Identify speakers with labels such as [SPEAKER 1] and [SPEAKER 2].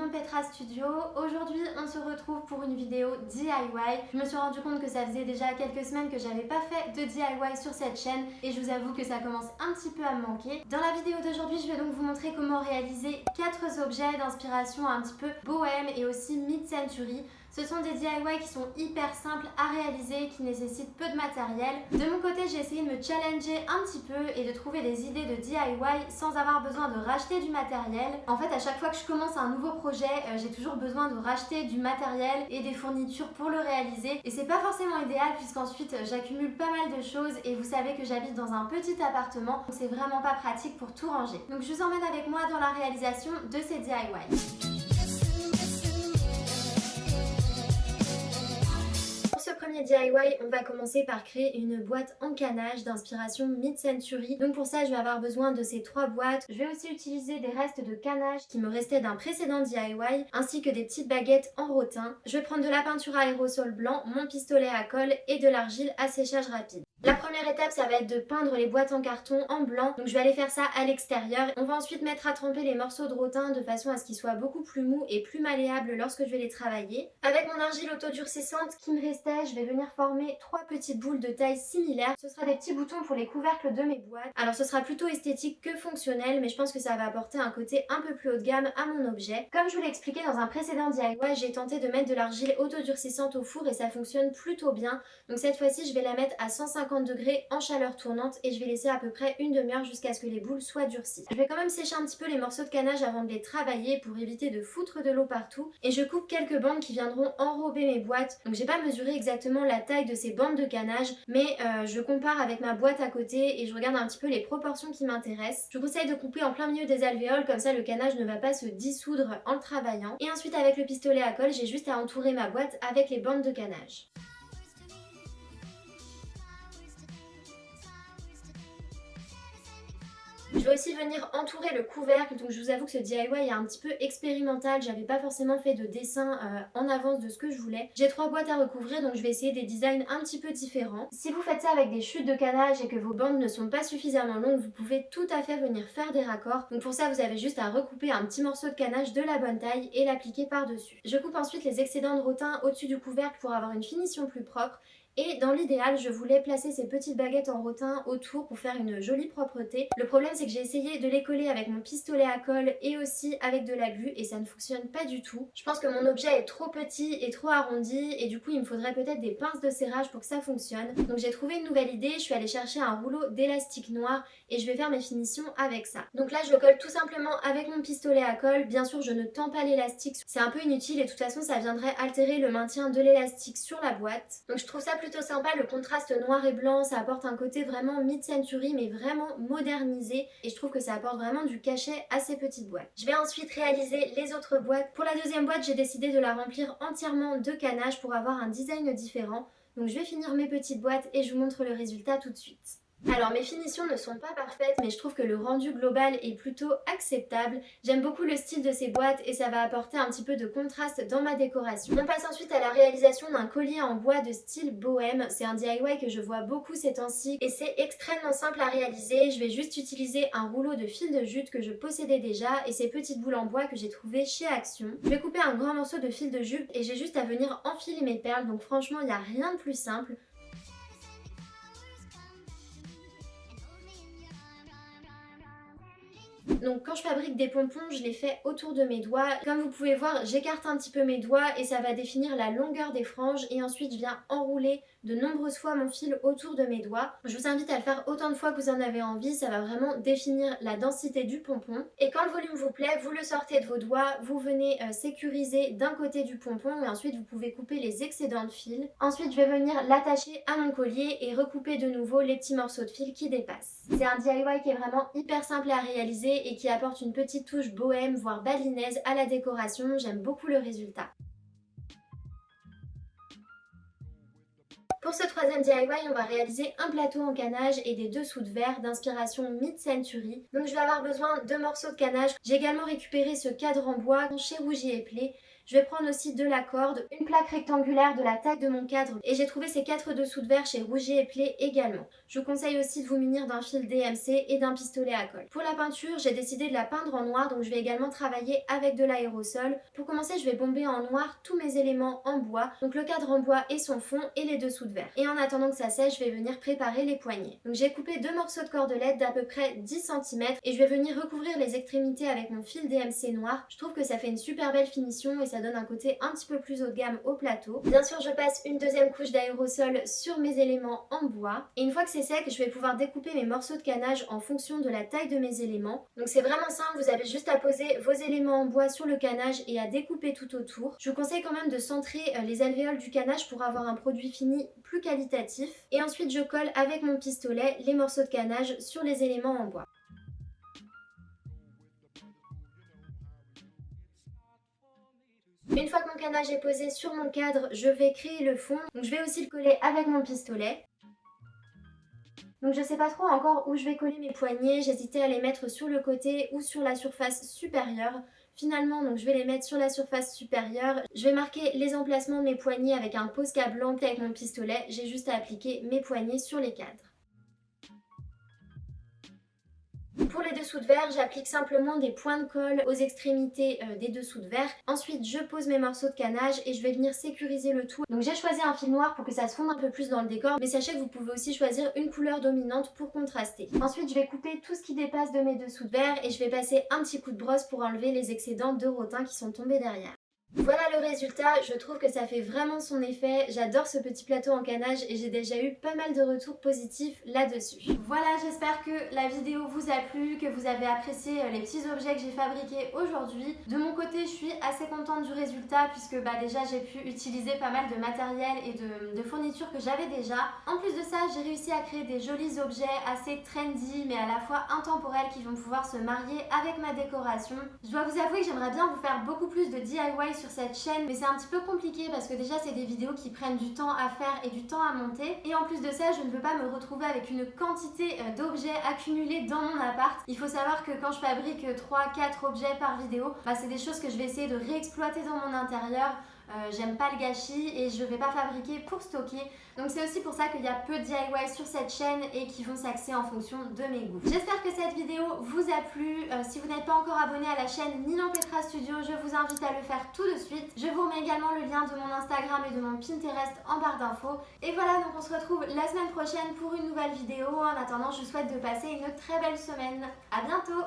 [SPEAKER 1] mon Petra Studio. Aujourd'hui on se retrouve pour une vidéo DIY. Je me suis rendu compte que ça faisait déjà quelques semaines que j'avais pas fait de DIY sur cette chaîne et je vous avoue que ça commence un petit peu à me manquer. Dans la vidéo d'aujourd'hui je vais donc vous montrer comment réaliser 4 objets d'inspiration un petit peu bohème et aussi mid-century. Ce sont des DIY qui sont hyper simples à réaliser, qui nécessitent peu de matériel. De mon côté, j'ai essayé de me challenger un petit peu et de trouver des idées de DIY sans avoir besoin de racheter du matériel. En fait, à chaque fois que je commence un nouveau projet, j'ai toujours besoin de racheter du matériel et des fournitures pour le réaliser. Et c'est pas forcément idéal puisqu'ensuite j'accumule pas mal de choses et vous savez que j'habite dans un petit appartement, donc c'est vraiment pas pratique pour tout ranger. Donc je vous emmène avec moi dans la réalisation de ces DIY. Premier DIY, on va commencer par créer une boîte en canage d'inspiration mid-century. Donc pour ça, je vais avoir besoin de ces 3 boîtes. Je vais aussi utiliser des restes de canage qui me restaient d'un précédent DIY, ainsi que des petites baguettes en rotin. Je vais prendre de la peinture à aérosol blanc, mon pistolet à colle et de l'argile à séchage rapide. La première étape, ça va être de peindre les boîtes en carton en blanc. Donc je vais aller faire ça à l'extérieur. On va ensuite mettre à tremper les morceaux de rotin de façon à ce qu'ils soient beaucoup plus mous et plus malléables lorsque je vais les travailler. Avec mon argile autodurcissante qui me restait, je vais venir former 3 petites boules de taille similaire. Ce sera des petits boutons pour les couvercles de mes boîtes. Alors ce sera plutôt esthétique que fonctionnel, mais je pense que ça va apporter un côté un peu plus haut de gamme à mon objet. Comme je vous l'ai expliqué dans un précédent DIY, j'ai tenté de mettre de l'argile autodurcissante au four et ça fonctionne plutôt bien. Donc cette fois-ci, je vais la mettre à 150 degrés en chaleur tournante et je vais laisser à peu près une demi-heure jusqu'à ce que les boules soient durcies. Je vais quand même sécher un petit peu les morceaux de canage avant de les travailler pour éviter de foutre de l'eau partout et je coupe quelques bandes qui viendront enrober mes boîtes. Donc j'ai pas mesuré exactement la taille de ces bandes de canage, mais je compare avec ma boîte à côté et je regarde un petit peu les proportions qui m'intéressent. Je vous conseille de couper en plein milieu des alvéoles, comme ça le canage ne va pas se dissoudre en le travaillant. Et ensuite avec le pistolet à colle, j'ai juste à entourer ma boîte avec les bandes de canage. Je vais aussi venir entourer le couvercle, donc je vous avoue que ce DIY est un petit peu expérimental, j'avais pas forcément fait de dessin en avance de ce que je voulais. J'ai 3 boîtes à recouvrir, donc je vais essayer des designs un petit peu différents. Si vous faites ça avec des chutes de canage et que vos bandes ne sont pas suffisamment longues, vous pouvez tout à fait venir faire des raccords. Donc pour ça, vous avez juste à recouper un petit morceau de canage de la bonne taille et l'appliquer par-dessus. Je coupe ensuite les excédents de rotin au-dessus du couvercle pour avoir une finition plus propre. Et dans l'idéal, je voulais placer ces petites baguettes en rotin autour pour faire une jolie propreté. Le problème, c'est que j'ai essayé de les coller avec mon pistolet à colle et aussi avec de la glu et ça ne fonctionne pas du tout. Je pense que mon objet est trop petit et trop arrondi et du coup, il me faudrait peut-être des pinces de serrage pour que ça fonctionne. Donc j'ai trouvé une nouvelle idée, je suis allée chercher un rouleau d'élastique noir et je vais faire mes finitions avec ça. Donc là, je le colle tout simplement avec mon pistolet à colle. Bien sûr, je ne tends pas l'élastique, c'est un peu inutile et de toute façon, ça viendrait altérer le maintien de l'élastique sur la boîte. Donc je trouve ça plutôt sympa, le contraste noir et blanc, ça apporte un côté vraiment mid-century mais vraiment modernisé et je trouve que ça apporte vraiment du cachet à ces petites boîtes. Je vais ensuite réaliser les autres boîtes. Pour la deuxième boîte, j'ai décidé de la remplir entièrement de canage pour avoir un design différent. Donc je vais finir mes petites boîtes et je vous montre le résultat tout de suite. Alors mes finitions ne sont pas parfaites mais je trouve que le rendu global est plutôt acceptable. J'aime beaucoup le style de ces boîtes et ça va apporter un petit peu de contraste dans ma décoration. On passe ensuite à la réalisation d'un collier en bois de style bohème. C'est un DIY que je vois beaucoup ces temps-ci et c'est extrêmement simple à réaliser. Je vais juste utiliser un rouleau de fil de jute que je possédais déjà et ces petites boules en bois que j'ai trouvées chez Action. Je vais couper un grand morceau de fil de jute et j'ai juste à venir enfiler mes perles, donc franchement il n'y a rien de plus simple. Donc quand je fabrique des pompons, je les fais autour de mes doigts. Comme vous pouvez voir, j'écarte un petit peu mes doigts et ça va définir la longueur des franges et ensuite je viens enrouler de nombreuses fois mon fil autour de mes doigts. Je vous invite à le faire autant de fois que vous en avez envie, ça va vraiment définir la densité du pompon. Et quand le volume vous plaît, vous le sortez de vos doigts, vous venez sécuriser d'un côté du pompon et ensuite vous pouvez couper les excédents de fil. Ensuite je vais venir l'attacher à mon collier et recouper de nouveau les petits morceaux de fil qui dépassent. C'est un DIY qui est vraiment hyper simple à réaliser et qui apporte une petite touche bohème voire balinaise à la décoration. J'aime beaucoup le résultat. Pour ce troisième DIY, on va réaliser un plateau en canage et des dessous de verre d'inspiration mid-century. Donc je vais avoir besoin de morceaux de canage. J'ai également récupéré ce cadre en bois chez Rougier et Play. Je vais prendre aussi de la corde, une plaque rectangulaire de la taille de mon cadre et j'ai trouvé ces 4 dessous de verre chez Rouget et Play également. Je vous conseille aussi de vous munir d'un fil DMC et d'un pistolet à colle. Pour la peinture, j'ai décidé de la peindre en noir, donc je vais également travailler avec de l'aérosol. Pour commencer, je vais bomber en noir tous mes éléments en bois, donc le cadre en bois et son fond et les dessous de verre. Et en attendant que ça sèche, je vais venir préparer les poignées. Donc j'ai coupé 2 morceaux de cordelette d'à peu près 10 cm et je vais venir recouvrir les extrémités avec mon fil DMC noir. Je trouve que ça fait une super belle finition et ça donne un côté un petit peu plus haut de gamme au plateau. Bien sûr, je passe une deuxième couche d'aérosol sur mes éléments en bois. Et une fois que c'est sec, je vais pouvoir découper mes morceaux de canage en fonction de la taille de mes éléments. Donc c'est vraiment simple, vous avez juste à poser vos éléments en bois sur le canage et à découper tout autour. Je vous conseille quand même de centrer les alvéoles du canage pour avoir un produit fini plus qualitatif. Et ensuite, je colle avec mon pistolet les morceaux de canage sur les éléments en bois. Une fois que mon canage est posé sur mon cadre, je vais créer le fond. Donc je vais aussi le coller avec mon pistolet. Donc je sais pas trop encore où je vais coller mes poignets, j'hésitais à les mettre sur le côté ou sur la surface supérieure. Finalement, donc je vais les mettre sur la surface supérieure. Je vais marquer les emplacements de mes poignets avec un Posca blanc avec mon pistolet. J'ai juste à appliquer mes poignets sur les cadres. Pour les dessous de verre, j'applique simplement des points de colle aux extrémités des dessous de verre. Ensuite, je pose mes morceaux de canage et je vais venir sécuriser le tout. Donc j'ai choisi un fil noir pour que ça se fonde un peu plus dans le décor, mais sachez que vous pouvez aussi choisir une couleur dominante pour contraster. Ensuite, je vais couper tout ce qui dépasse de mes dessous de verre et je vais passer un petit coup de brosse pour enlever les excédents de rotin qui sont tombés derrière. Voilà le résultat, je trouve que ça fait vraiment son effet, j'adore ce petit plateau en canage et j'ai déjà eu pas mal de retours positifs là-dessus. Voilà, j'espère que la vidéo vous a plu, que vous avez apprécié les petits objets que j'ai fabriqués aujourd'hui. De mon côté, je suis assez contente du résultat puisque déjà j'ai pu utiliser pas mal de matériel et de fournitures que j'avais déjà. En plus de ça, j'ai réussi à créer des jolis objets assez trendy mais à la fois intemporels qui vont pouvoir se marier avec ma décoration. Je dois vous avouer que j'aimerais bien vous faire beaucoup plus de DIY sur cette chaîne, mais c'est un petit peu compliqué parce que déjà c'est des vidéos qui prennent du temps à faire et du temps à monter, et en plus de ça je ne veux pas me retrouver avec une quantité d'objets accumulés dans mon appart. Il faut savoir que quand je fabrique 3-4 objets par vidéo, c'est des choses que je vais essayer de réexploiter dans mon intérieur. J'aime pas le gâchis et je vais pas fabriquer pour stocker. Donc c'est aussi pour ça qu'il y a peu de DIY sur cette chaîne et qui vont s'axer en fonction de mes goûts. J'espère que cette vidéo vous a plu. Si vous n'êtes pas encore abonné à la chaîne Ninon Petra Studio, je vous invite à le faire tout de suite. Je vous remets également le lien de mon Instagram et de mon Pinterest en barre d'infos. Et voilà, donc on se retrouve la semaine prochaine pour une nouvelle vidéo. En attendant, je vous souhaite de passer une très belle semaine. À bientôt!